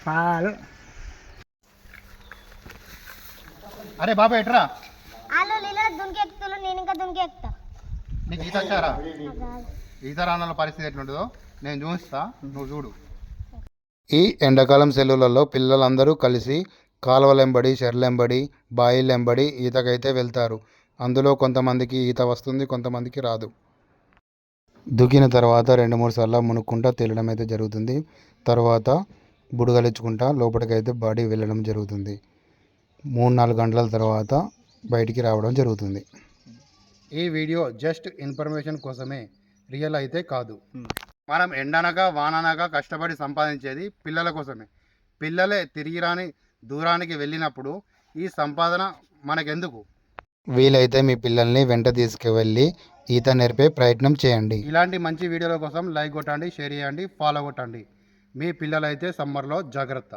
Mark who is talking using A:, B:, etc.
A: పాలు.
B: అరే బాబా ఎట్రా
C: వాళ్ళు నీళ్ళ దుంకెక్కుతారు, నేను ఇంకా దుంకెక్కుతా.
B: నీకు ఈత వచ్చారా? ఈత రానుల పరిస్థితి ఎట్లుంటుందో నేను చూస్తా, నువ్వు చూడు. ఈ ఎండాకాలం సెలవులలో పిల్లలందరూ కలిసి కాలువలెంబడి, చెర్లెంబడి, బాయిలెంబడి ఈతకైతే వెళ్తారు. అందులో కొంతమందికి ఈత వస్తుంది, కొంతమందికి రాదు. దూకిన తర్వాత 2-3 సార్లు మునుక్కుంటా తేలడం అయితే జరుగుతుంది. తర్వాత బుడగలించుకుంటా లోపలికైతే బాడీ వెళ్ళడం జరుగుతుంది. 3-4 గంటల తర్వాత బయటికి రావడం జరుగుతుంది. ఈ వీడియో జస్ట్ ఇన్ఫర్మేషన్ కోసమే, రియల్ అయితే కాదు. మనం ఎండనగా వాననగా కష్టపడి సంపాదించేది పిల్లల కోసమే. పిల్లలే తిరిగి రాని దూరానికి వెళ్ళినప్పుడు ఈ సంపాదన మనకెందుకు? వీలైతే మీ పిల్లల్ని వెంట తీసుకువెళ్ళి ఈత నేర్పే ప్రయత్నం చేయండి. ఇలాంటి మంచి వీడియోల కోసం లైక్ కొట్టండి, షేర్ చేయండి, ఫాలో కొట్టండి. మీ పిల్లలైతే సమ్మర్లో జాగ్రత్త.